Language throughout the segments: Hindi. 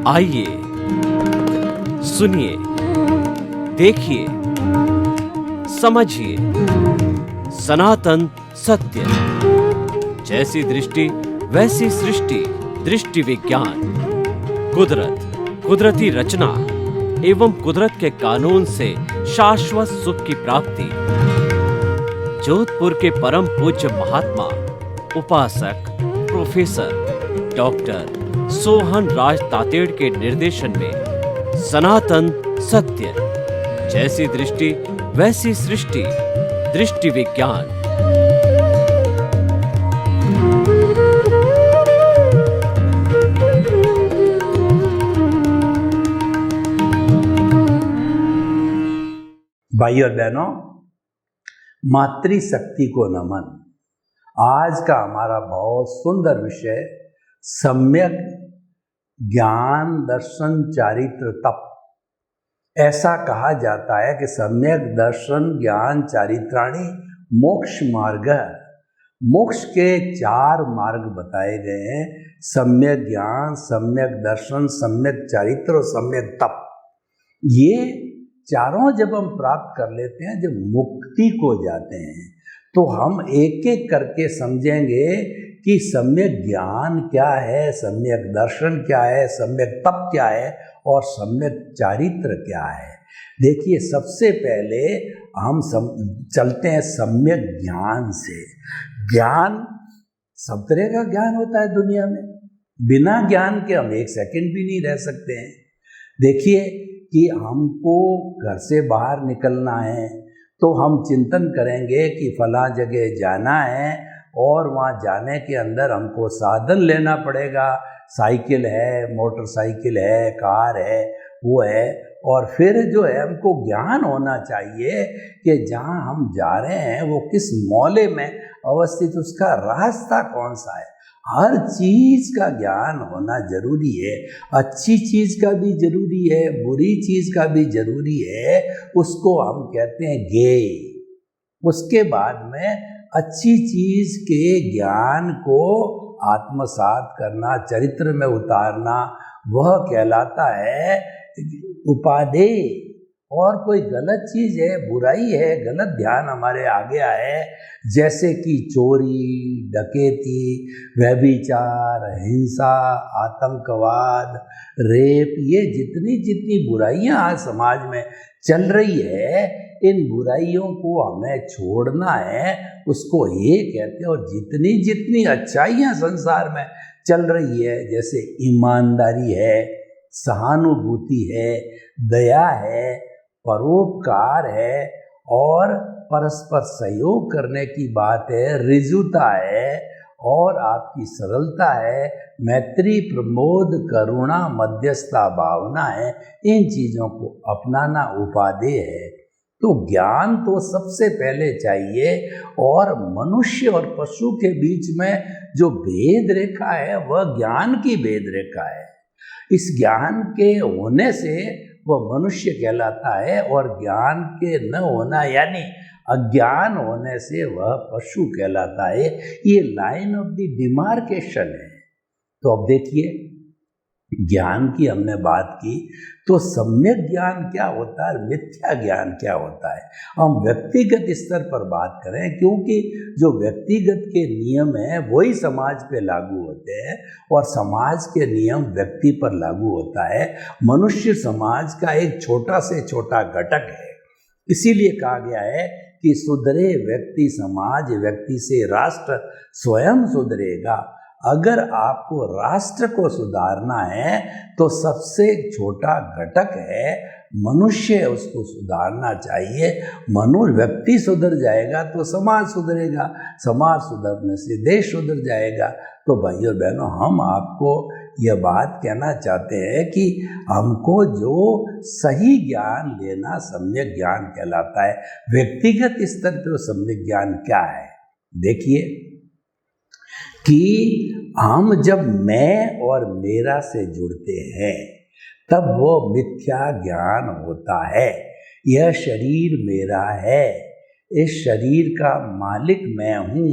आइए, सुनिए, देखिए, समझिए सनातन सत्य। जैसी दृष्टि वैसी सृष्टि, दृष्टि विज्ञान। कुदरत, कुदरती रचना एवं कुदरत के कानून से शाश्वत सुख की प्राप्ति। जोधपुर के परम पूज्य महात्मा उपासक प्रोफेसर डॉक्टर सोहन राज तातेड़ के निर्देशन में सनातन सत्य। जैसी दृष्टि वैसी सृष्टि, दृष्टि विज्ञान। भाई और बहनों, मातृशक्ति को नमन। आज का हमारा बहुत सुंदर विषय सम्यक ज्ञान दर्शन चारित्र तप। ऐसा कहा जाता है कि सम्यक दर्शन ज्ञान चारित्राणि मोक्ष मार्ग। मोक्ष के 4 मार्ग बताए गए हैं, सम्यक ज्ञान, सम्यक दर्शन, सम्यक चारित्र और सम्यक तप। ये चारों जब हम प्राप्त कर लेते हैं, जब मुक्ति को जाते हैं, तो हम एक एक करके समझेंगे कि सम्यक ज्ञान क्या है, सम्यक दर्शन क्या है, सम्यक तप क्या है और सम्यक चारित्र क्या है। देखिए, सबसे पहले हम चलते हैं सम्यक ज्ञान से। ज्ञान, सब तरह का ज्ञान होता है दुनिया में। बिना ज्ञान के हम एक सेकंड भी नहीं रह सकते हैं। देखिए कि हमको घर से बाहर निकलना है तो हम चिंतन करेंगे कि फला जगह जाना है और वहाँ जाने के अंदर हमको साधन लेना पड़ेगा। साइकिल है, मोटरसाइकिल है, कार है, वो है। और फिर जो है हमको ज्ञान होना चाहिए कि जहाँ हम जा रहे हैं वो किस मोहल्ले में अवस्थित, उसका रास्ता कौन सा है। हर चीज़ का ज्ञान होना जरूरी है। अच्छी चीज़ का भी जरूरी है, बुरी चीज़ का भी जरूरी है। उसको हम कहते हैं ज्ञेय। उसके बाद में अच्छी चीज़ के ज्ञान को आत्मसात करना, चरित्र में उतारना, वह कहलाता है उपादेय। और कोई गलत चीज़ है, बुराई है, गलत ध्यान हमारे आ गया है, जैसे कि चोरी, डकैती, व्यभिचार, हिंसा, आतंकवाद, रेप, ये जितनी जितनी बुराइयां आज समाज में चल रही है, इन बुराइयों को हमें छोड़ना है, उसको ये कहते हैं। और जितनी जितनी अच्छाइयाँ संसार में चल रही है, जैसे ईमानदारी है, सहानुभूति है, दया है, परोपकार है और परस्पर सहयोग करने की बात है, ऋजुता है और आपकी सरलता है, मैत्री, प्रमोद, करुणा, मध्यस्थता, भावना है। इन चीज़ों को अपनाना उपादेय है। तो ज्ञान तो सबसे पहले चाहिए। और मनुष्य और पशु के बीच में जो भेद रेखा है वह ज्ञान की भेद रेखा है। इस ज्ञान के होने से वह मनुष्य कहलाता है और ज्ञान के न होना यानी अज्ञान होने से वह पशु कहलाता है। ये लाइन ऑफ द डिमार्केशन है। तो अब देखिए, ज्ञान की हमने बात की, तो सम्यक ज्ञान क्या होता है, मिथ्या ज्ञान क्या होता है। हम व्यक्तिगत स्तर पर बात करें, क्योंकि जो व्यक्तिगत के नियम हैं वही समाज पे लागू होते हैं और समाज के नियम व्यक्ति पर लागू होता है। मनुष्य समाज का एक छोटा से छोटा घटक है। इसीलिए कहा गया है कि सुधरे व्यक्ति समाज, व्यक्ति से राष्ट्र स्वयं सुधरेगा। अगर आपको राष्ट्र को सुधारना है तो सबसे छोटा घटक है मनुष्य, उसको सुधारना चाहिए। व्यक्ति सुधर जाएगा तो समाज सुधरेगा, समाज सुधरने से देश सुधर जाएगा। तो भाइयों बहनों, हम आपको यह बात कहना चाहते हैं कि हमको जो सही ज्ञान लेना सम्यक ज्ञान कहलाता है। व्यक्तिगत स्तर पर सम्यक ज्ञान क्या है, देखिए कि हम जब मैं और मेरा से जुड़ते हैं तब वो मिथ्या ज्ञान होता है। यह शरीर मेरा है, इस शरीर का मालिक मैं हूँ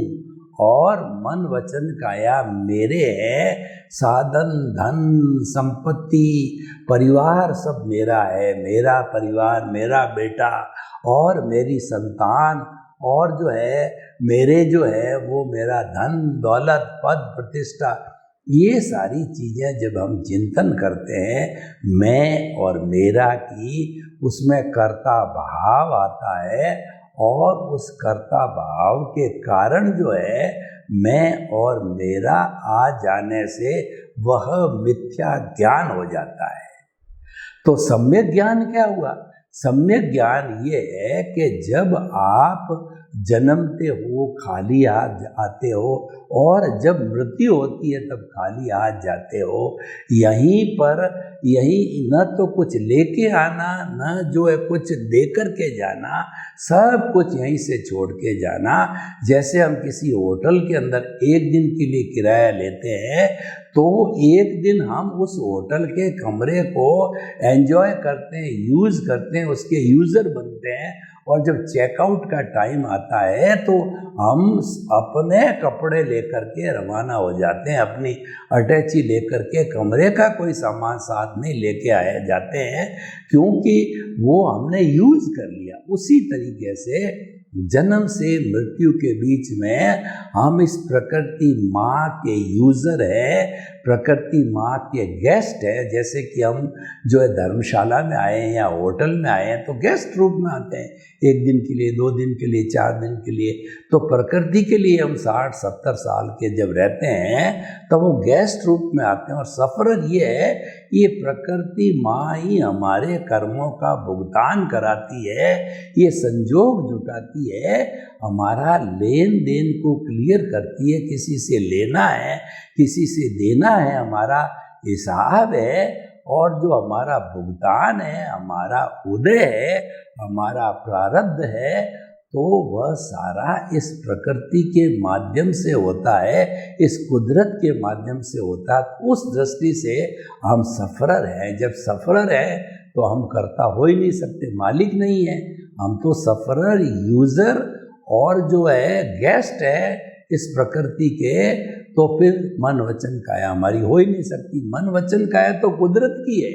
और मन वचन काया मेरे है। साधन धन संपत्ति परिवार सब मेरा है, मेरा परिवार, मेरा बेटा और मेरी संतान, और जो है मेरे जो है वो मेरा धन दौलत पद प्रतिष्ठा, ये सारी चीज़ें जब हम चिंतन करते हैं मैं और मेरा की, उसमें कर्ता भाव आता है और उस कर्ता भाव के कारण जो है मैं और मेरा आ जाने से वह मिथ्या ज्ञान हो जाता है। तो सम्यक ज्ञान क्या हुआ? सम्यक ज्ञान ये है कि जब आप जन्मते हो खाली हाथ आते हो और जब मृत्यु होती है तब खाली हाथ जाते हो, यहीं पर यहीं न तो कुछ लेके आना न जो है कुछ दे कर के जाना, सब कुछ यहीं से छोड़ के जाना। जैसे हम किसी होटल के अंदर एक दिन के लिए किराया लेते हैं तो एक दिन हम उस होटल के कमरे को एंजॉय करते हैं, यूज़ करते हैं, उसके यूज़र बनते हैं, और जब चेकआउट का टाइम आता है तो हम अपने कपड़े लेकर के रवाना हो जाते हैं, अपनी अटैची लेकर के, कमरे का कोई सामान साथ नहीं लेके आए जाते हैं क्योंकि वो हमने यूज़ कर लिया। उसी तरीके से जन्म से मृत्यु के बीच में हम इस प्रकृति माँ के यूज़र है, प्रकृति माँ के गेस्ट है। जैसे कि हम जो है धर्मशाला में आए हैं या होटल में आए हैं तो गेस्ट रूप में आते हैं, एक दिन के लिए, 2 दिन के लिए, 4 दिन के लिए। तो प्रकृति के लिए हम 60-70 साल के जब रहते हैं तो वो गेस्ट रूप में आते हैं। और सफ़र ये है, ये प्रकृति माँ ही हमारे कर्मों का भुगतान कराती है, ये संजोग जुटाती है, हमारा लेन देन को क्लियर करती है। किसी से लेना है, किसी से देना है, हमारा हिसाब है, और जो हमारा भुगतान है, हमारा उदय है, हमारा प्रारब्ध है, तो वह सारा इस प्रकृति के माध्यम से होता है, इस कुदरत के माध्यम से होता है। उस दृष्टि से हम सफ़रर हैं। जब सफ़रर है तो हम कर्ता हो ही नहीं सकते, मालिक नहीं है, हम तो सफ़रर, यूज़र और जो है गेस्ट है इस प्रकृति के। तो फिर मन वचन काया हमारी हो ही नहीं सकती। मन वचन काया तो कुदरत की है,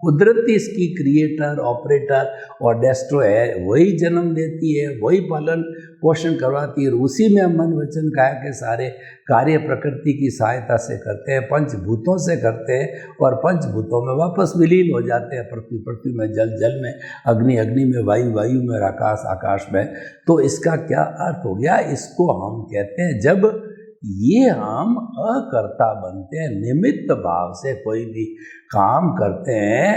कुदरत इसकी क्रिएटर, ऑपरेटर और डेस्ट्रॉय है, वही जन्म देती है, वही पालन पोषण करवाती है। उसी में हम मन वचन काया के सारे कार्य प्रकृति की सहायता से करते हैं, पंचभूतों से करते हैं, और पंचभूतों में वापस विलीन हो जाते हैं। पृथ्वी पृथ्वी में, जल जल में, अग्नि अग्नि में, वायु वायु में, आकाश आकाश में। तो इसका क्या अर्थ हो गया? इसको हम कहते हैं जब ये हम अकर्ता बनते हैं, निमित्त भाव से कोई भी काम करते हैं,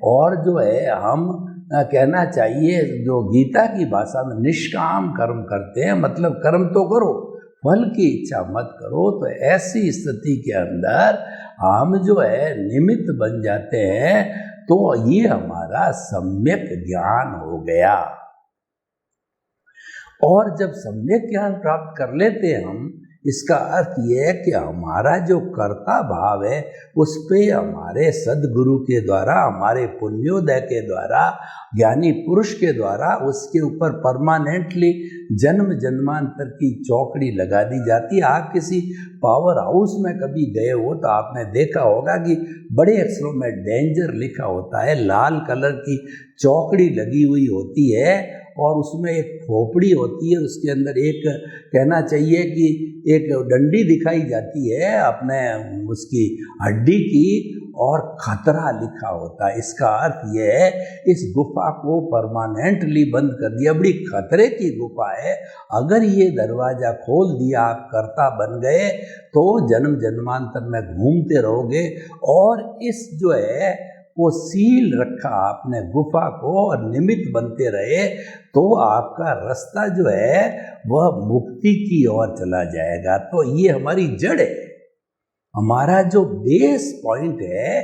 और जो है हम कहना चाहिए जो गीता की भाषा में निष्काम कर्म करते हैं, मतलब कर्म तो करो, फल की इच्छा मत करो। तो ऐसी स्थिति के अंदर हम जो है निमित्त बन जाते हैं, तो ये हमारा सम्यक ज्ञान हो गया। और जब सम्यक ज्ञान प्राप्त कर लेते हैं हम, इसका अर्थ ये है कि हमारा जो कर्ता भाव है उस पे हमारे सद्गुरु के द्वारा, हमारे पुण्योदय के द्वारा, ज्ञानी पुरुष के द्वारा उसके ऊपर परमानेंटली जन्म जन्मांतर की चौकड़ी लगा दी जाती है। आप किसी पावर हाउस में कभी गए हो तो आपने देखा होगा कि बड़े अक्षरों में डेंजर लिखा होता है, लाल कलर की चौकड़ी लगी हुई होती है, और उसमें एक खोपड़ी होती है, उसके अंदर एक कहना चाहिए कि एक डंडी दिखाई जाती है अपने उसकी हड्डी की, और खतरा लिखा होता है। इसका अर्थ ये है इस गुफा को परमानेंटली बंद कर दिया, बड़ी खतरे की गुफा है। अगर ये दरवाज़ा खोल दिया, आप कर्ता बन गए, तो जन्म जन्मांतर में घूमते रहोगे। और इस जो है वो सील रखा आपने गुफा को और निमित्त बनते रहे, तो आपका रास्ता जो है वह मुक्ति की ओर चला जाएगा। तो ये हमारी जड़ है, हमारा जो बेस पॉइंट है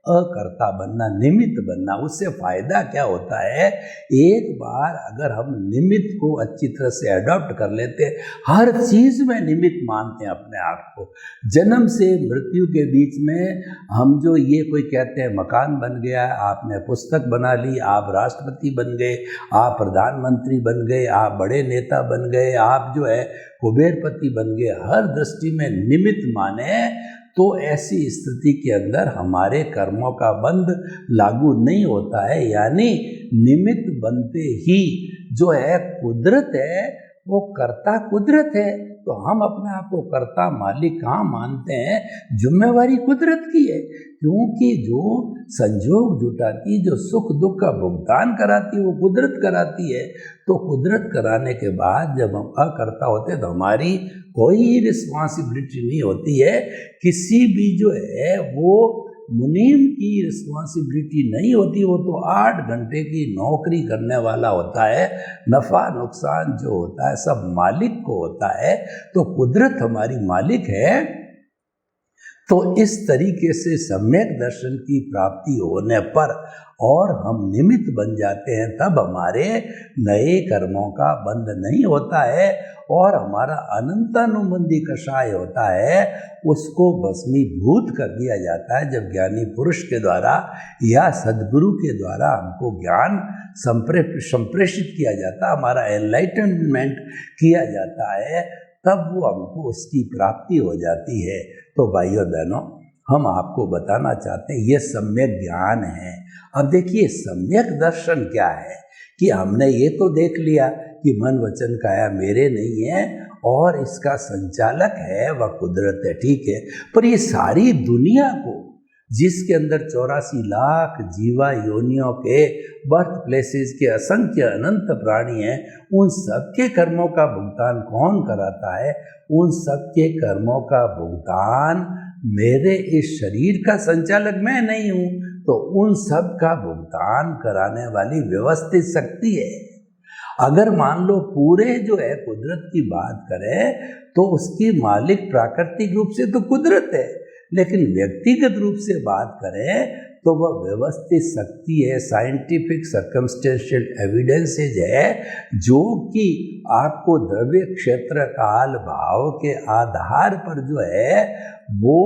अकर्ता बनना, निमित्त बनना। उससे फायदा क्या होता है, एक बार अगर हम निमित्त को अच्छी तरह से अडॉप्ट कर लेते हैं, हर चीज में निमित्त मानते हैं अपने आप को। जन्म से मृत्यु के बीच में हम जो ये कोई कहते हैं मकान बन गया, आपने पुस्तक बना ली, आप राष्ट्रपति बन गए, आप प्रधानमंत्री बन गए, आप बड़े नेता बन गए, आप जो है कुबेरपति बन गए, हर दृष्टि में निमित्त माने तो ऐसी स्थिति के अंदर हमारे कर्मों का बंध लागू नहीं होता है। यानी निमित्त बनते ही जो है कुदरत है, वो कर्ता कुदरत है। तो हम अपने आप को कर्ता मालिक कहाँ मानते हैं, जिम्मेवारी कुदरत की है। क्योंकि जो संजोग जुटाती, जो सुख दुख का भुगतान कराती है, वो कुदरत कराती है। तो कुदरत कराने के बाद जब हम अकर्ता होते हैं तो हमारी कोई रिस्पॉन्सिबिलिटी नहीं होती है। किसी भी जो है वो मुनीम की रिस्पॉन्सिबिलिटी नहीं होती, वो तो 8 घंटे की नौकरी करने वाला होता है। नफ़ा नुकसान जो होता है सब मालिक को होता है। तो कुदरत हमारी मालिक है। तो इस तरीके से सम्यक दर्शन की प्राप्ति होने पर और हम निमित्त बन जाते हैं, तब हमारे नए कर्मों का बंध नहीं होता है और हमारा अनंतानुबंधी कषाय होता है, उसको भस्मीभूत कर दिया जाता है। जब ज्ञानी पुरुष के द्वारा या सद्गुरु के द्वारा हमको ज्ञान संप्रेषित किया जाता, हमारा एनलाइटनमेंट किया जाता है, तब वो हमको उसकी प्राप्ति हो जाती है। तो भाइयों बहनों, हम आपको बताना चाहते हैं ये सम्यक ज्ञान है। अब देखिए सम्यक दर्शन क्या है कि हमने ये तो देख लिया कि मन वचन काया मेरे नहीं है और इसका संचालक है वह कुदरत है, ठीक है। पर ये सारी दुनिया को, जिसके अंदर 84 लाख जीवा योनियों के बर्थ प्लेसेस के असंख्य अनंत प्राणी हैं, उन सबके कर्मों का भुगतान कौन कराता है? उन सबके कर्मों का भुगतान मेरे इस शरीर का संचालक मैं नहीं हूँ, तो उन सब का भुगतान कराने वाली व्यवस्थित शक्ति है। अगर मान लो पूरे जो है कुदरत की बात करें तो उसकी मालिक प्राकृतिक रूप से तो कुदरत है, लेकिन व्यक्तिगत रूप से बात करें तो वह व्यवस्थित शक्ति है। साइंटिफिक सर्कमस्टेंशियल एविडेंसेज है जो कि आपको द्रव्य क्षेत्र काल भाव के आधार पर जो है वो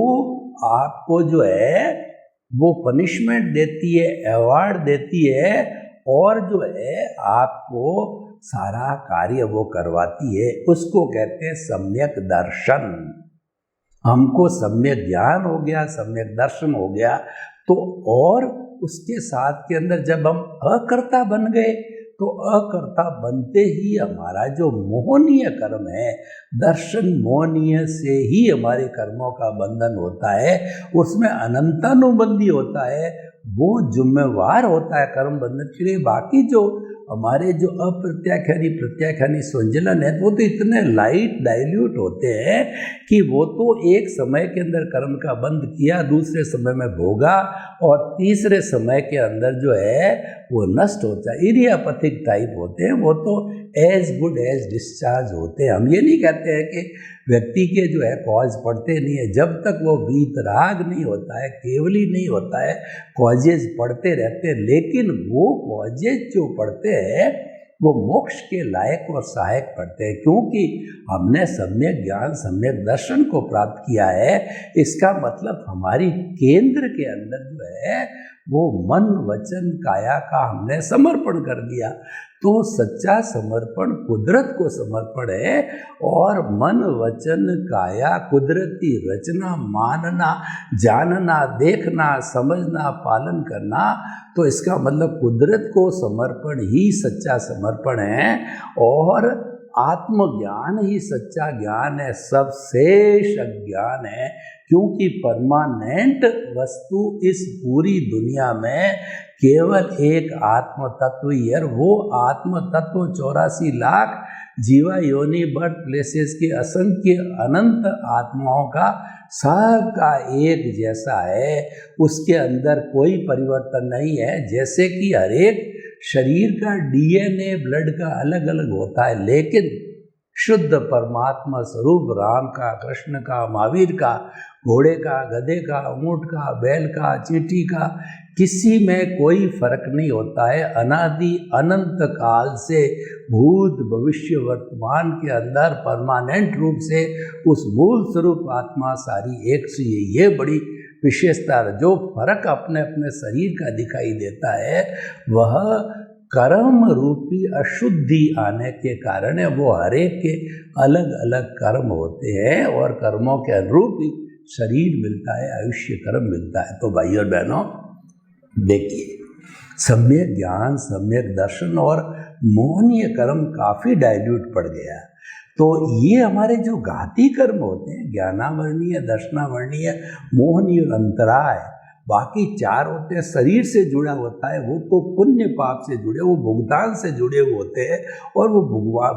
आपको जो है वो पनिशमेंट देती है, अवार्ड देती है और जो है आपको सारा कार्य वो करवाती है। उसको कहते हैं सम्यक दर्शन। हमको सम्यक ज्ञान हो गया, सम्यक दर्शन हो गया, तो और उसके साथ के अंदर जब हम अकर्ता बन गए तो अकर्ता बनते ही हमारा जो मोहनीय कर्म है, दर्शन मोहनीय से ही हमारे कर्मों का बंधन होता है, उसमें अनंतानुबंधी होता है, वो जिम्मेवार होता है कर्म बंधन के लिए। बाकी जो हमारे जो अप्रत्याख्यानी प्रत्याख्यानी संजलन है वो तो इतने लाइट डाइल्यूट होते हैं कि वो तो एक समय के अंदर कर्म का बंध किया, दूसरे समय में भोगा और तीसरे समय के अंदर जो है वो नष्ट होता है। इडियापैथिक टाइप होते हैं, वो तो एज गुड एज डिस्चार्ज होते हैं। हम ये नहीं कहते हैं कि व्यक्ति के जो है कॉज पढ़ते नहीं है, जब तक वो वीतराग नहीं होता है, केवली नहीं होता है, कॉजेज पढ़ते रहते हैं। लेकिन वो कॉजेज जो पढ़ते हैं वो मोक्ष के लायक और सहायक पढ़ते हैं, क्योंकि हमने सम्यक ज्ञान सम्यक दर्शन को प्राप्त किया है। इसका मतलब हमारी केंद्र के अंदर जो है वो मन वचन काया का हमने समर्पण कर दिया। तो सच्चा समर्पण कुदरत को समर्पण है और मन वचन काया कुदरती रचना, मानना, जानना, देखना, समझना, पालन करना, तो इसका मतलब कुदरत को समर्पण ही सच्चा समर्पण है और आत्मज्ञान ही सच्चा ज्ञान है, सबसे अज्ञान है। क्योंकि परमानेंट वस्तु इस पूरी दुनिया में केवल एक आत्म तत्व ही है। वो आत्म तत्व 84 लाख जीवा योनि बर्थ प्लेसेस के असंख्य अनंत आत्माओं का सबका एक जैसा है, उसके अंदर कोई परिवर्तन नहीं है। जैसे कि हर एक शरीर का DNA ब्लड का अलग अलग होता है, लेकिन शुद्ध परमात्मा स्वरूप राम का, कृष्ण का, महावीर का, घोड़े का, गधे का, ऊंट का, बैल का, चींटी का, किसी में कोई फर्क नहीं होता है। अनादि अनंत काल से भूत भविष्य वर्तमान के अंदर परमानेंट रूप से उस मूल स्वरूप आत्मा सारी एक सी है। ये बड़ी विशेषता है। जो फर्क अपने अपने शरीर का दिखाई देता है वह कर्म रूपी अशुद्धि आने के कारण है। वो हर एक के अलग अलग कर्म होते हैं और कर्मों के अनुरूप ही शरीर मिलता है, आयुष्य कर्म मिलता है। तो भाई और बहनों देखिए, सम्यक ज्ञान, सम्यक दर्शन और मोहनीय कर्म काफ़ी डाइल्यूट पड़ गया। तो ये हमारे जो घाती कर्म होते हैं, ज्ञानावर्णीय, दर्शनावर्णीय, मोहनीय और अंतराय, बाकी चार होते हैं। शरीर से जुड़ा होता है वो तो पुण्य पाप से जुड़े, वो भुगतान से जुड़े हुए होते हैं। और वो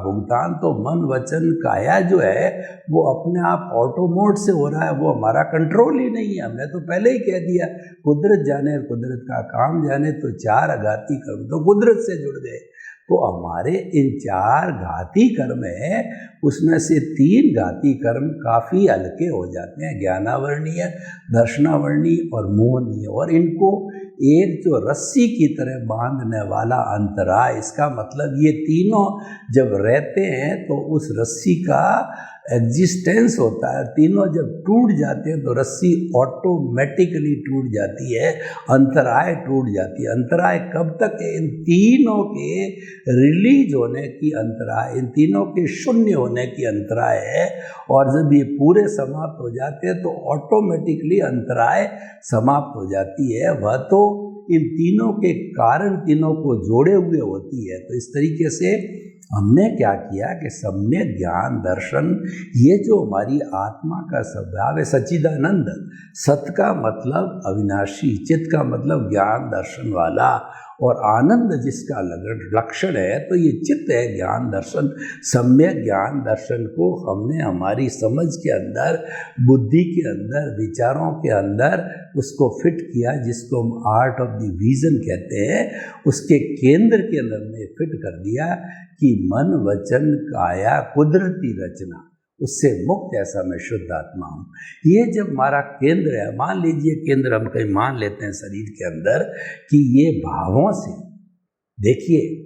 भुगतान तो मन वचन काया जो है वो अपने आप ऑटो मोड से हो रहा है, वो हमारा कंट्रोल ही नहीं है। हमने तो पहले ही कह दिया, कुदरत जाने, कुदरत का काम जाने। तो चार घाती कर्म तो कुदरत से जुड़ गए। तो हमारे इन चार घाती कर्म हैं, उसमें से तीन घाती कर्म काफ़ी हल्के हो जाते हैं, ज्ञानावर्णीय, दर्शनावर्णीय और मोहनीय। और इनको एक जो रस्सी की तरह बांधने वाला अंतराय, इसका मतलब ये तीनों जब रहते हैं तो उस रस्सी का एग्जिस्टेंस होता है। तीनों जब टूट जाते हैं तो रस्सी ऑटोमेटिकली टूट जाती है, अंतराय टूट जाती है। अंतराय कब तक है? इन तीनों के रिलीज होने की अंतराय, इन तीनों के शून्य होने की अंतराय है। और जब ये पूरे समाप्त हो जाते हैं तो ऑटोमेटिकली अंतराय समाप्त हो जाती है। वह तो इन तीनों के कारण तीनों को जोड़े हुए होती है। तो इस तरीके से हमने क्या किया कि सम्यक ज्ञान दर्शन, ये जो हमारी आत्मा का स्वभाव है सच्चिदानंद, सत का मतलब अविनाशी, चित का मतलब ज्ञान दर्शन वाला, और आनंद जिसका लक्षण है, तो ये चित्त है ज्ञान दर्शन। सम्यक ज्ञान दर्शन को हमने हमारी समझ के अंदर, बुद्धि के अंदर, विचारों के अंदर उसको फिट किया, जिसको हम आर्ट ऑफ द विजन कहते हैं। उसके केंद्र के अंदर में फिट कर दिया कि मन वचन काया कुदरती रचना, उससे मुक्त ऐसा मैं शुद्ध आत्मा हूँ। ये जब हमारा केंद्र है, मान लीजिए केंद्र हम कहीं मान लेते हैं शरीर के अंदर कि ये भावों से, देखिए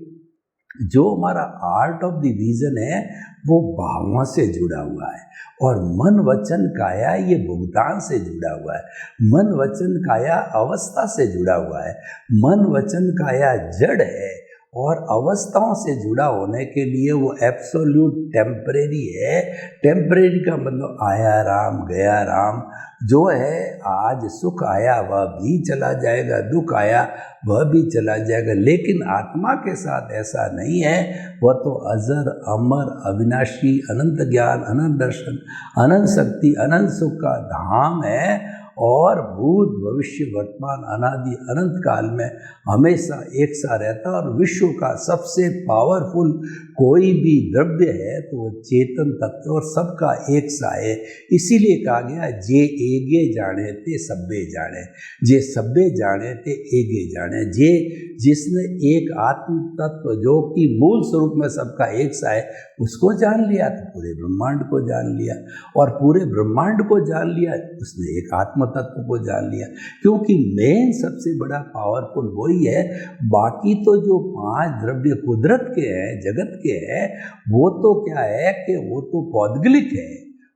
जो हमारा आर्ट ऑफ द विजन है वो भावों से जुड़ा हुआ है, और मन वचन काया ये भुगतान से जुड़ा हुआ है। मन वचन काया अवस्था से जुड़ा हुआ है। मन वचन काया जड़ है और अवस्थाओं से जुड़ा होने के लिए वो एब्सोल्यूट टेम्परेरी है। टेम्परेरी का मतलब आया राम गया राम। जो है आज सुख आया वह भी चला जाएगा, दुख आया वह भी चला जाएगा। लेकिन आत्मा के साथ ऐसा नहीं है। वह तो अजर अमर अविनाशी, अनंत ज्ञान, अनंत दर्शन, अनंत शक्ति, अनंत सुख का धाम है, और भूत भविष्य वर्तमान अनादि अनंत काल में हमेशा एक सा रहता है। और विश्व का सबसे पावरफुल कोई भी द्रव्य है तो वो चेतन तत्व और सबका एक सा है। इसीलिए कहा गया जे एगे जाने ते सब्बे जाने, जे सब्बे जाने ते एगे जाने। जे जिसने एक आत्म तत्व जो कि मूल स्वरूप में सबका एक सा है उसको जान लिया तो पूरे ब्रह्मांड को जान लिया, और पूरे ब्रह्मांड को जान लिया उसने एक आत्म तत्व को जान लिया। क्योंकि मेन सबसे बड़ा पावरफुल वही है। बाकी तो जो पांच द्रव्य कुदरत के हैं, जगत के हैं, वो तो क्या है कि वो तो पौद्गलिक है,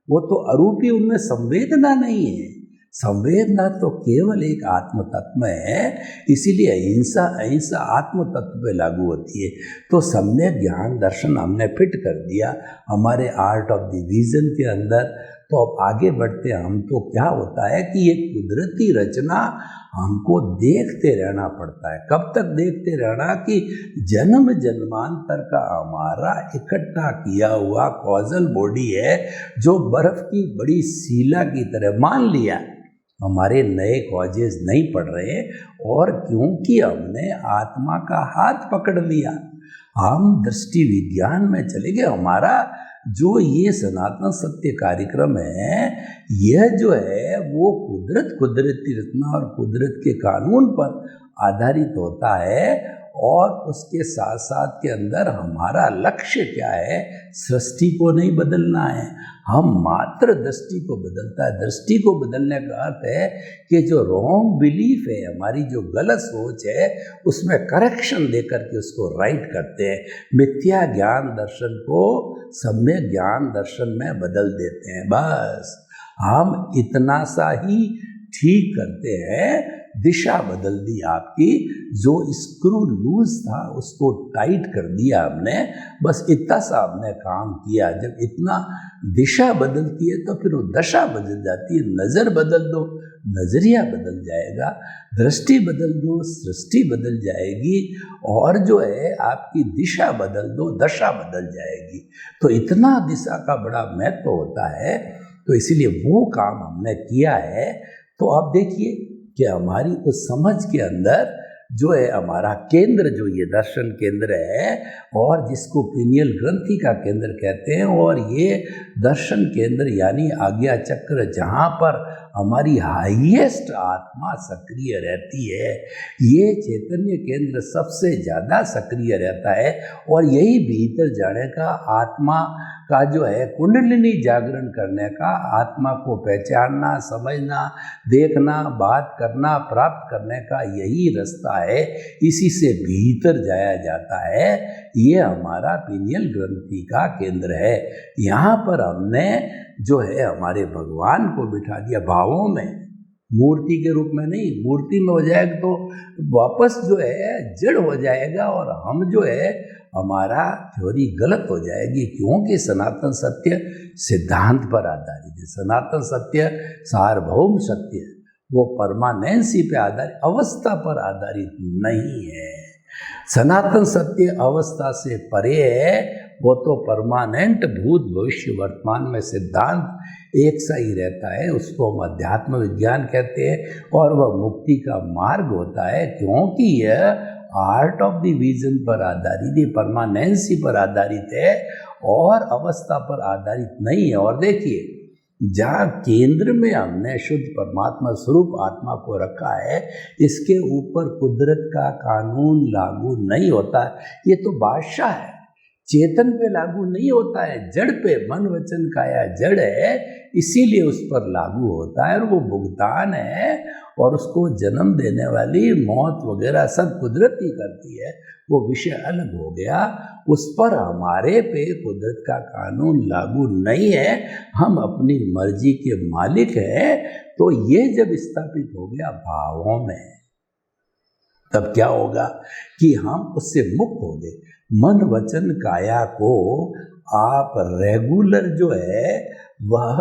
वो तो अरूपी, उनमें संवेदना नहीं है। संवेदना तो केवल एक आत्म तत्व है। इसीलिए अहिंसा अहिंसा आत्म तत्व पे लागू होती है। तो सम्यक ज्ञान दर्शन हमने फिट कर दिया हमारे आर्ट ऑफ द विजन के अंदर। तो अब आगे बढ़ते हम तो क्या होता है कि ये कुदरती रचना हमको देखते रहना पड़ता है। कब तक देखते रहना? कि जन्म जन्मांतर का हमारा इकट्ठा किया हुआ कॉजल बॉडी है जो बर्फ की बड़ी सीला की तरह। मान लिया हमारे नए कॉजेज नहीं पड़ रहे, और क्योंकि हमने आत्मा का हाथ पकड़ लिया, हम दृष्टि विज्ञान में चले गए। हमारा जो ये सनातन सत्य कार्यक्रम है, यह जो है वो कुदरती रचना और कुदरत के कानून पर आधारित होता है। और उसके साथ साथ के अंदर हमारा लक्ष्य क्या है, सृष्टि को नहीं बदलना है, हम मात्र दृष्टि को बदलता है। दृष्टि को बदलने का अर्थ है कि जो रॉन्ग बिलीफ है, हमारी जो गलत सोच है, उसमें करेक्शन देकर के उसको राइट करते हैं। मिथ्या ज्ञान दर्शन को सम्यक ज्ञान दर्शन में बदल देते हैं। बस हम इतना सा ही ठीक करते हैं, दिशा बदल दी आपकी। जो स्क्रू लूज था उसको टाइट कर दिया हमने, बस इतना सा हमने काम किया। जब इतना दिशा बदलती है तो फिर वो दशा बदल जाती है। नज़र बदल दो, नज़रिया बदल जाएगा, दृष्टि बदल दो, सृष्टि बदल जाएगी, और जो है आपकी दिशा बदल दो, दशा बदल जाएगी। तो इतना दिशा का बड़ा महत्व होता है। तो इसीलिए वो काम हमने किया है। तो आप देखिए कि हमारी उस समझ के अंदर जो है हमारा केंद्र, जो ये दर्शन केंद्र है, और जिसको पीनियल ग्रंथि का केंद्र कहते हैं, और ये दर्शन केंद्र यानी आज्ञा चक्र, जहाँ पर हमारी हाईएस्ट आत्मा सक्रिय रहती है, ये चैतन्य केंद्र सबसे ज़्यादा सक्रिय रहता है। और यही भीतर जाने का, आत्मा का जो है कुंडलिनी जागरण करने का, आत्मा को पहचानना, समझना, देखना, बात करना, प्राप्त करने का यही रास्ता है। इसी से भीतर जाया जाता है। ये हमारा पीनियल ग्रंथि का केंद्र है। यहाँ पर हमने जो है हमारे भगवान को बिठा दिया भावों में, मूर्ति के रूप में नहीं। मूर्ति में हो जाएगा तो वापस जो है जड़ हो जाएगा, और हम जो है हमारा थ्योरी गलत हो जाएगी। क्योंकि सनातन सत्य सिद्धांत पर आधारित है। सनातन सत्य सार्वभौम सत्य, वो परमानेंसी पे आधारित, अवस्था पर आधारित नहीं है। सनातन सत्य अवस्था से परे है। वो तो परमानेंट भूत भविष्य वर्तमान में सिद्धांत एक सा ही रहता है। उसको हम अध्यात्म विज्ञान कहते हैं, और वह मुक्ति का मार्ग होता है। क्योंकि यह आर्ट ऑफ द विजन पर आधारित है, परमानेंसी पर आधारित है, और अवस्था पर आधारित नहीं है। और देखिए, जहाँ केंद्र में हमने शुद्ध परमात्मा स्वरूप आत्मा को रखा है, इसके ऊपर कुदरत का कानून लागू नहीं होता। ये तो बादशाह है, चेतन पे लागू नहीं होता है, जड़ पे। मन वचन काया जड़ है, इसीलिए उस पर लागू होता है। और वो भुगतान है, और उसको जन्म देने वाली मौत वगैरह सब कुदरत ही करती है। वो विषय अलग हो गया। उस पर हमारे पे कुदरत का कानून लागू नहीं है। हम अपनी मर्जी के मालिक हैं। तो ये जब स्थापित हो गया भावों में, तब क्या होगा कि हम उससे मुक्त हो गए। मन वचन काया को आप रेगुलर जो है वह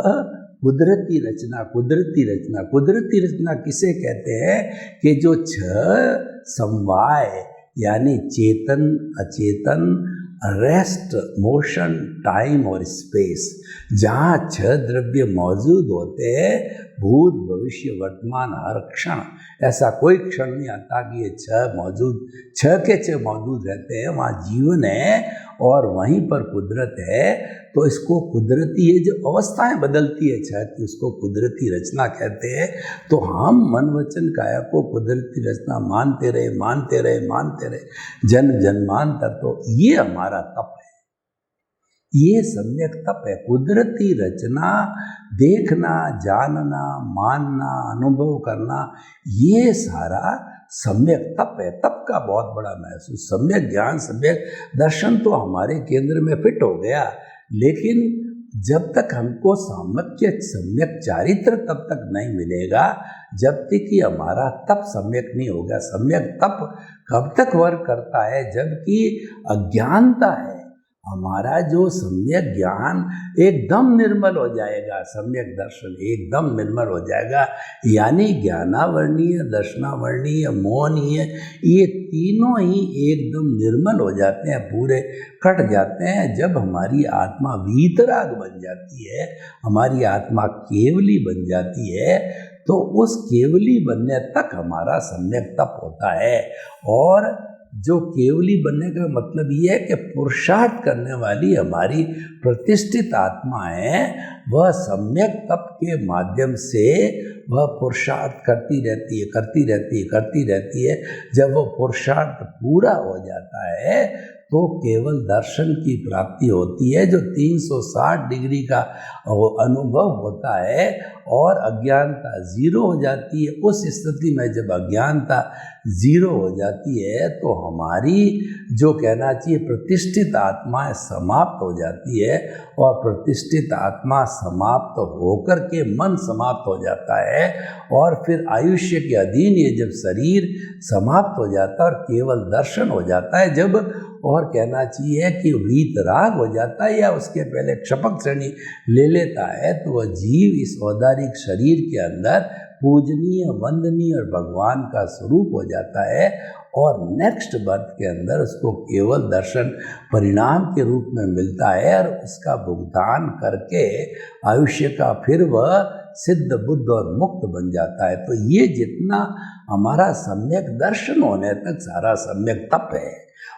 कुदरती रचना, कुदरती रचना, कुदरती रचना किसे कहते हैं कि जो छह समवाय यानी चेतन, अचेतन, रेस्ट, मोशन, टाइम और स्पेस, जहाँ छह द्रव्य मौजूद होते हैं, भूत भविष्य वर्तमान हर क्षण, ऐसा कोई क्षण नहीं आता कि ये छह के छह मौजूद रहते हैं। वहाँ जीवन है और वहीं पर कुदरत है। तो इसको कुदरती, ये जो अवस्थाएं बदलती है छह की, उसको कुदरती रचना कहते हैं। तो हम मन वचन काया को कुदरती रचना मानते रहे जन्म जन्मांतर। तो ये हमारा तप है, ये सम्यक तप है। कुदरती रचना देखना, जानना, मानना, अनुभव करना, ये सारा सम्यक तप है। तप का बहुत बड़ा महसूस, सम्यक ज्ञान, सम्यक दर्शन तो हमारे केंद्र में फिट हो गया। लेकिन जब तक हमको सम्यक चारित्र तब तक नहीं मिलेगा, जब तक कि हमारा तप सम्यक नहीं होगा। सम्यक तप कब तक वर्क करता है? जबकि अज्ञानता है, हमारा जो सम्यक ज्ञान एकदम निर्मल हो जाएगा, सम्यक दर्शन एकदम निर्मल हो जाएगा। यानी ज्ञानावर्णीय, दर्शनावर्णीय, मोहनीय, ये तीनों ही एकदम निर्मल हो जाते हैं, पूरे कट जाते हैं। जब हमारी आत्मा वीतराग बन जाती है, हमारी आत्मा केवली बन जाती है, तो उस केवली बनने तक हमारा सम्यक तप होता है। और जो केवली बनने का मतलब ये है कि पुरुषार्थ करने वाली हमारी प्रतिष्ठित आत्माएं वह सम्यक तप के माध्यम से वह पुरुषार्थ करती रहती है। जब वो पुरुषार्थ पूरा हो जाता है तो केवल दर्शन की प्राप्ति होती है, जो 360 डिग्री का अनुभव होता है और अज्ञानता जीरो हो जाती है। उस स्थिति में जब अज्ञानता जीरो हो जाती है तो हमारी जो कहना चाहिए प्रतिष्ठित आत्माएं समाप्त हो जाती है, और प्रतिष्ठित आत्मा समाप्त होकर के मन समाप्त हो जाता है, और फिर आयुष्य के अधीन ये जब शरीर समाप्त हो जाता है और केवल दर्शन हो जाता है, जब और कहना चाहिए कि वीतराग हो जाता है या उसके पहले क्षपक श्रेणी ले लेता है, तो वह जीव इस औदारिक शरीर के अंदर पूजनीय, वंदनीय और भगवान का स्वरूप हो जाता है, और नेक्स्ट बर्थ के अंदर उसको केवल दर्शन परिणाम के रूप में मिलता है, और उसका भुगतान करके आयुष्य का फिर वह सिद्ध, बुद्ध और मुक्त बन जाता है। तो ये जितना हमारा सम्यक दर्शन होने तक सारा सम्यक तप है,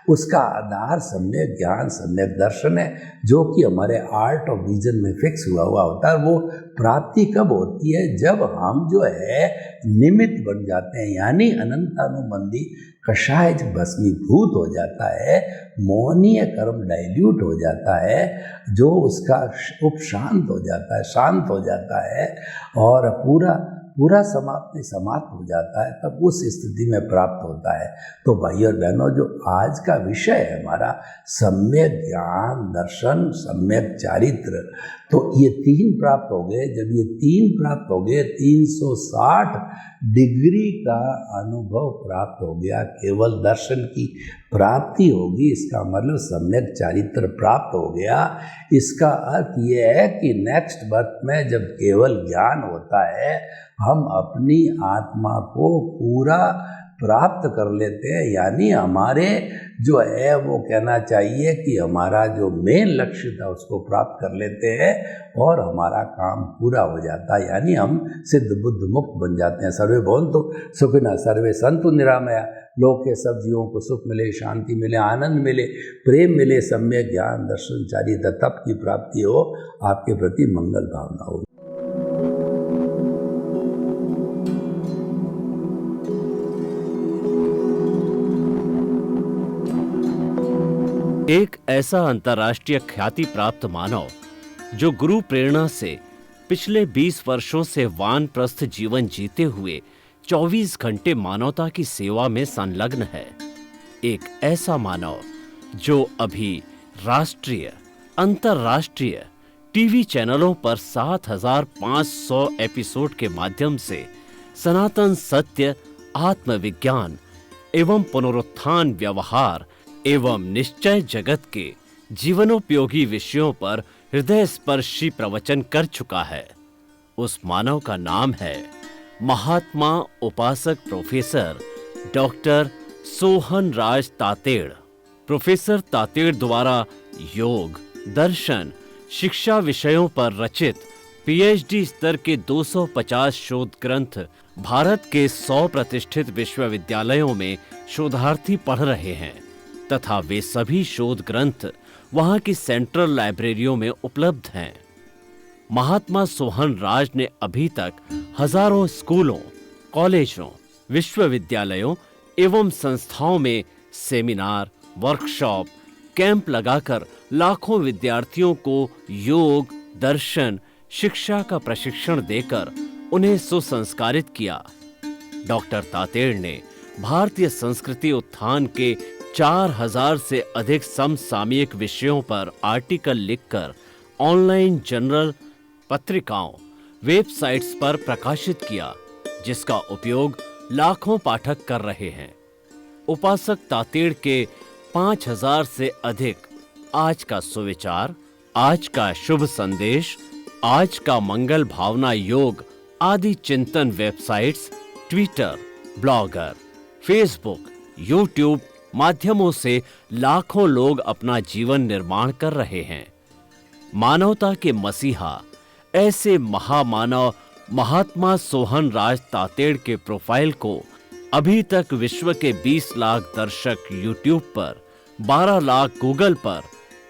उसका आधार सम्यक ज्ञान, सम्यक दर्शन है, जो कि हमारे आर्ट और विजन में फिक्स हुआ होता है। वो प्राप्ति कब होती है? जब हम जो है निमित्त बन जाते हैं, यानी अनंतानुबंधी कषाय भस्मीभूत हो जाता है, मोहनीय कर्म डाइल्यूट हो जाता है, जो उसका उपशांत हो जाता है, शांत हो जाता है, और पूरा समाप्त हो जाता है, तब उस स्थिति में प्राप्त होता है। तो भाई और बहनों, जो आज का विषय है हमारा सम्यक ज्ञान, दर्शन, सम्यक चारित्र, तो ये तीन प्राप्त हो गए। जब ये तीन प्राप्त हो गए, 360 डिग्री का अनुभव प्राप्त हो गया, केवल दर्शन की प्राप्ति होगी, इसका मतलब सम्यक चारित्र प्राप्त हो गया। इसका अर्थ ये है कि नेक्स्ट बर्थ में जब केवल ज्ञान होता है, हम अपनी आत्मा को पूरा प्राप्त कर लेते हैं, यानी हमारे जो है वो कहना चाहिए कि हमारा जो मेन लक्ष्य था उसको प्राप्त कर लेते हैं, और हमारा काम पूरा हो जाता है, यानी हम सिद्ध, बुद्ध, मुक्त बन जाते हैं। सर्वे भवन्तु सुखिनः, सर्वे सन्तु निरामया, लोक के सब जीवों को सुख मिले, शांति मिले, आनंद मिले, प्रेम मिले, सम्यक ज्ञान, दर्शन, चारित्र, तप की प्राप्ति हो, आपके प्रति मंगल भावना हो। एक ऐसा अंतर्राष्ट्रीय ख्याति प्राप्त मानव जो गुरु प्रेरणा से पिछले 20 वर्षों से वानप्रस्थ जीवन जीते हुए 24 घंटे मानवता की सेवा में संलग्न है। एक ऐसा मानव जो अभी राष्ट्रीय, अंतर्राष्ट्रीय टीवी चैनलों पर 7,500 एपिसोड के माध्यम से सनातन सत्य, आत्मविज्ञान एवं पुनरुत्थान, व्यवहार एवं निश्चय जगत के जीवनोपयोगी विषयों पर हृदय स्पर्शी प्रवचन कर चुका है। उस मानव का नाम है महात्मा उपासक प्रोफेसर डॉक्टर सोहन राज तातेड़। प्रोफेसर तातेड़ द्वारा योग, दर्शन, शिक्षा विषयों पर रचित पीएचडी स्तर के 250 शोध ग्रंथ भारत के 100 प्रतिष्ठित विश्वविद्यालयों में शोधार्थी पढ़ रहे हैं, तथा वे सभी शोध ग्रंथ वहां की सेंट्रल लाइब्रेरियों में उपलब्ध हैं। महात्मा सोहन राज ने अभी तक हजारों स्कूलों, कॉलेजों, विश्वविद्यालयों एवं संस्थाओं में सेमिनार, वर्कशॉप, कैंप लगाकर लाखों विद्यार्थियों को योग, दर्शन, शिक्षा का प्रशिक्षण देकर उन्हें सुसंस्कारित किया। डॉक्टर तातेड़ ने भारतीय संस्कृति उत्थान के 4000 से अधिक समसामयिक विषयों पर आर्टिकल लिखकर ऑनलाइन जर्नल, पत्रिकाओं, वेबसाइट्स पर प्रकाशित किया, जिसका उपयोग लाखों पाठक कर रहे हैं। उपासक तातेड़ के 5000 से अधिक आज का सुविचार, आज का शुभ संदेश, आज का मंगल भावना योग आदि चिंतन websites, Twitter, blogger, Facebook, YouTube माध्यमों से लाखों लोग अपना जीवन निर्माण कर रहे हैं। मानवता के मसीहा ऐसे महामानव महात्मा सोहन राज तातेड़ के प्रोफाइल को अभी तक विश्व के 20 लाख दर्शक YouTube पर, 12 लाख गूगल पर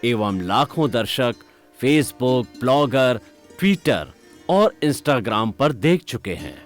एवं लाखों दर्शक फेसबुक, ब्लॉगर, ट्विटर और इंस्टाग्राम पर देख चुके हैं।